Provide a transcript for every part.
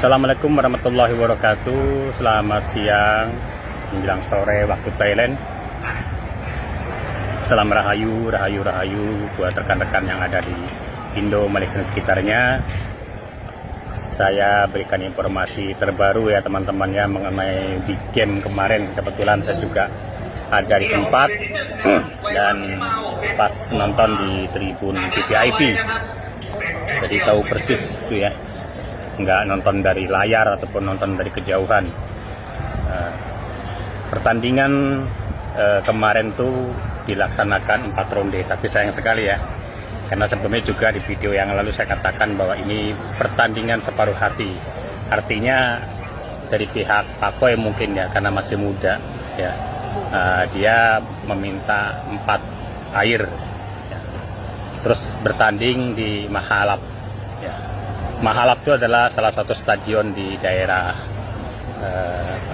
Assalamualaikum warahmatullahi wabarakatuh. Selamat siang menjelang sore waktu Thailand. Salam rahayu, rahayu, rahayu buat rekan-rekan yang ada di Indo, Malaysia dan sekitarnya. Saya berikan informasi terbaru ya teman-teman ya mengenai big game kemarin. Kebetulan saya juga ada di tempat dan pas nonton di tribun VIP. Jadi tahu persis itu ya, nggak nonton dari layar ataupun nonton dari kejauhan. Pertandingan kemarin tuh dilaksanakan 4 ronde, tapi sayang sekali ya, karena sebelumnya juga di video yang lalu saya katakan bahwa ini pertandingan separuh hati. Artinya dari pihak Pak Koi mungkin ya, karena masih muda ya, dia meminta 4 air ya. Terus bertanding di Mahalap ya. Mahalap itu adalah salah satu stadion di daerah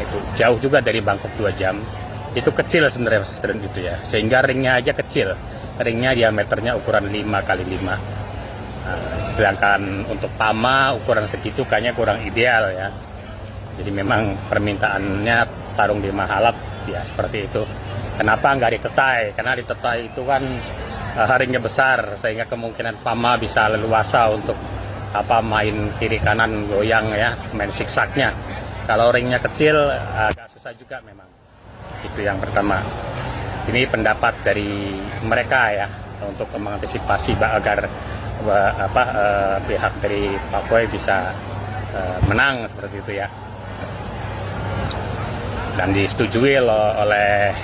itu jauh juga dari Bangkok 2 jam. Itu kecil sebenarnya stadion itu ya, sehingga ringnya aja kecil. Ringnya diameternya ukuran 5x5. Sedangkan untuk PAMA ukuran segitu kayaknya kurang ideal ya. Jadi memang permintaannya tarung di Mahalap ya seperti itu. Kenapa nggak di Tetai? Karena di Tetai itu kan ringnya besar, sehingga kemungkinan PAMA bisa leluasa untuk main kiri kanan goyang ya, main siksaknya. Kalau ringnya kecil agak susah juga memang. Itu yang pertama. Ini pendapat dari mereka ya untuk mengantisipasi agar pihak dari Pak Koi bisa menang seperti itu ya. Dan disetujui oleh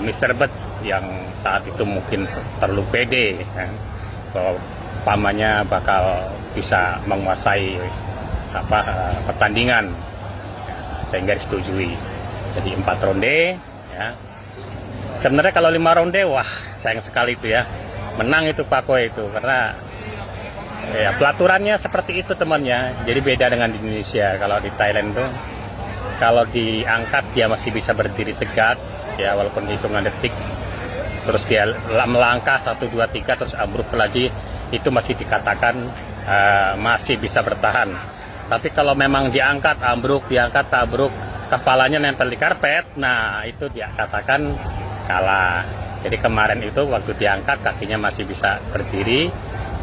Mr. Bet yang saat itu mungkin terlalu pede ya, bahwa PAMA-nya bakal bisa menguasai pertandingan sehingga disetujui. Jadi 4 ronde ya. Sebenarnya kalau 5 ronde wah sayang sekali itu ya, menang itu Pak Koi itu, karena ya pelaturannya seperti itu temannya. Jadi beda dengan di Indonesia. Kalau di Thailand tuh kalau diangkat dia masih bisa berdiri tegak ya, walaupun hitungan detik. Terus dia melangkah 1, 2, 3 terus ambruk lagi, itu masih dikatakan masih bisa bertahan. Tapi kalau memang diangkat ambruk, diangkat ambruk, kepalanya nempel di karpet, nah itu dia katakan kalah. Jadi kemarin itu waktu diangkat kakinya masih bisa berdiri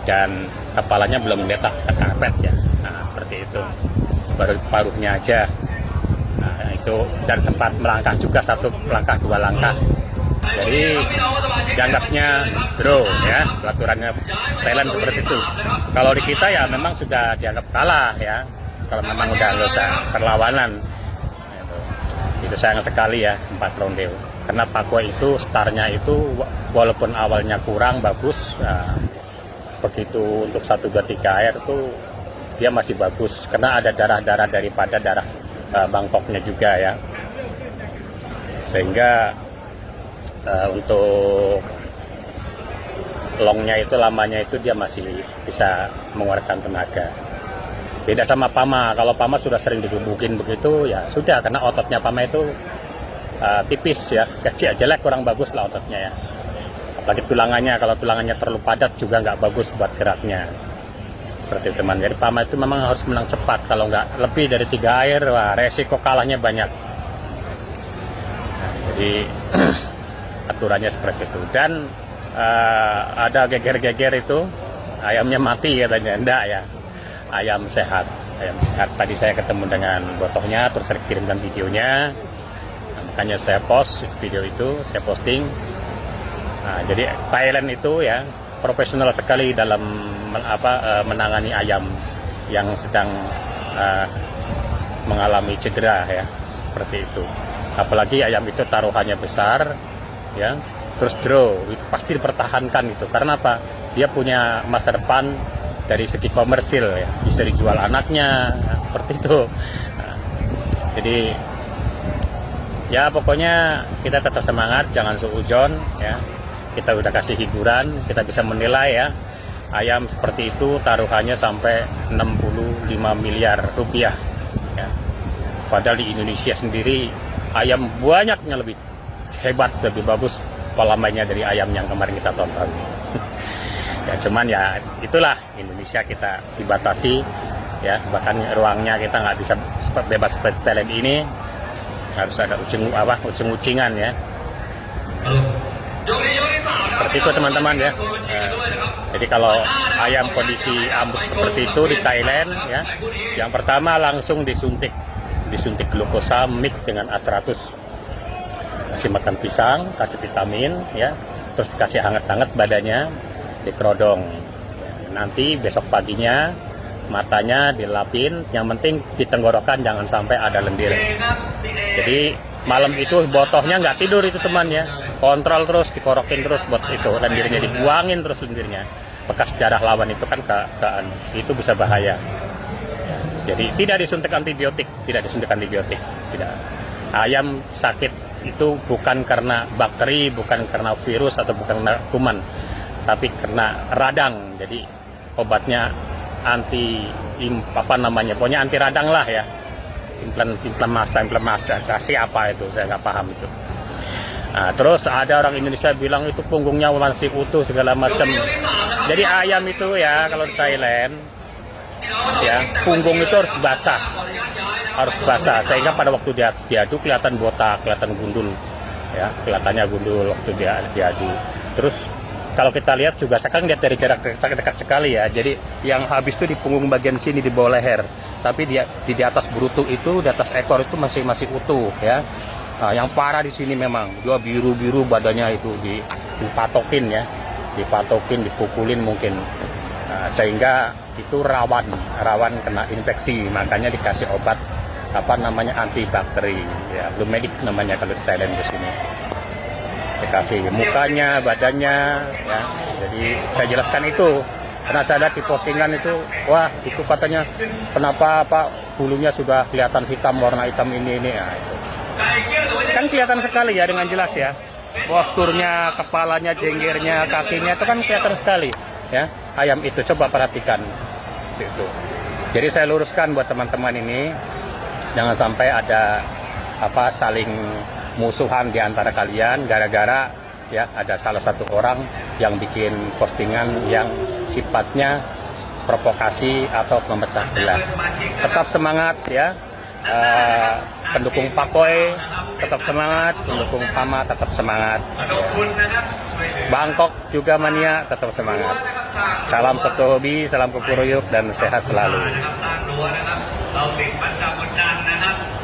dan kepalanya belum meletak ke karpet ya. Nah seperti itu, baru paruhnya aja. Nah itu, dan sempat melangkah juga 1 langkah 2 langkah. Jadi dianggapnya draw ya, pelaturannya Thailand seperti itu. Kalau di kita ya memang sudah dianggap kalah ya, kalau memang udah dosa perlawanan. Itu sayang sekali ya 4 ronde. Karena Pak Koi itu startnya itu walaupun awalnya kurang bagus, begitu untuk 1, 2, 3 air itu dia masih bagus, karena ada darah-darah daripada darah Bangkoknya juga ya, sehingga untuk longnya itu, lamanya itu dia masih bisa mengeluarkan tenaga. Beda sama PAMA. Kalau PAMA sudah sering digebukin begitu ya sudah, karena ototnya PAMA itu tipis ya, kecil, jelek, kurang bagus lah ototnya ya. Apalagi tulangannya, kalau tulangannya terlalu padat juga nggak bagus buat geraknya. Seperti itu teman. Jadi PAMA itu memang harus menang cepat. Kalau nggak lebih dari 3 air, wah resiko kalahnya banyak. Nah, jadi aturannya seperti itu. Dan ada geger-geger itu ayamnya mati katanya. Enggak ya, ayam sehat. Ayam sehat. Tadi saya ketemu dengan botohnya, terus saya kirimkan videonya. Nah, makanya saya post video itu, saya posting. Nah, jadi Thailand itu ya profesional sekali dalam menangani ayam yang sedang mengalami cedera ya, seperti itu. Apalagi ayam itu taruhannya besar ya, terus draw itu pasti dipertahankan itu. Karena apa? Dia punya masa depan dari segi komersil ya, bisa dijual anaknya ya, seperti itu. Nah, jadi ya pokoknya kita tetap semangat, jangan suudzon ya. Kita udah kasih hiburan, kita bisa menilai ya, ayam seperti itu taruhannya sampai 65 miliar rupiah ya. Padahal di Indonesia sendiri ayam banyaknya lebih hebat, lebih bagus pola mainnya dari ayam yang kemarin kita tonton. Ya cuman ya itulah Indonesia, kita dibatasi ya, bahkan ruangnya kita nggak bisa bebas seperti Thailand ini, harus ada ucing-ucingan ya. Seperti itu teman-teman ya. Jadi kalau ayam kondisi ambruk seperti itu di Thailand ya, yang pertama langsung disuntik glukosa mix dengan A100, kasih makan pisang, kasih vitamin ya, terus dikasih hangat-hangat badannya, dikerodong. Nanti besok paginya matanya dilapin, yang penting di tenggorokan jangan sampai ada lendir. Jadi malam itu botohnya nggak tidur itu teman ya, kontrol terus, dikorokin terus buat itu lendirnya, dibuangin terus lendirnya. Bekas darah lawan itu kan itu bisa bahaya. Jadi tidak disuntik antibiotik, tidak. Ayam sakit itu bukan karena bakteri, bukan karena virus atau bukan karena kuman, tapi karena radang. Jadi obatnya pokoknya anti radang lah ya. Inflamasi apa itu, saya nggak paham itu. Nah, terus ada orang Indonesia bilang itu punggungnya masih utuh segala macam. Jadi ayam itu ya kalau di Thailand ya, punggung itu harus basah sehingga pada waktu diadu kelihatan botak, kelihatan gundul ya, kelihatannya gundul waktu diadu. Terus kalau kita lihat juga, saya kan lihat dari jarak dekat sekali ya, jadi yang habis itu di punggung bagian sini, di bawah leher, tapi di atas berutu itu, di atas ekor itu masih utuh ya. Nah, yang parah di sini memang dia biru badannya itu dipatokin ya, dipukulin mungkin. Nah, sehingga itu rawan kena infeksi, makanya dikasih obat antibakteri ya, Lumedik namanya kalau di Thailand di sini. Dikasih mukanya, badannya ya. Jadi saya jelaskan itu karena saya lihat di postingan itu, wah itu katanya kenapa bulunya sudah kelihatan hitam, warna hitam ini ya, itu kan kelihatan sekali ya dengan jelas ya, posturnya, kepalanya, jenggernya, kakinya itu kan kelihatan sekali ya. Ayam itu coba perhatikan itu. Jadi saya luruskan buat teman-teman ini, jangan sampai ada saling musuhan di antara kalian gara-gara ya ada salah satu orang yang bikin postingan yang sifatnya provokasi atau memecah belah. Tetap semangat ya, pendukung Pakoi tetap semangat, pendukung Pama tetap semangat ya. Bangkok juga mania tetap semangat. Salam satu hobi, salam kukuruyuk dan sehat selalu.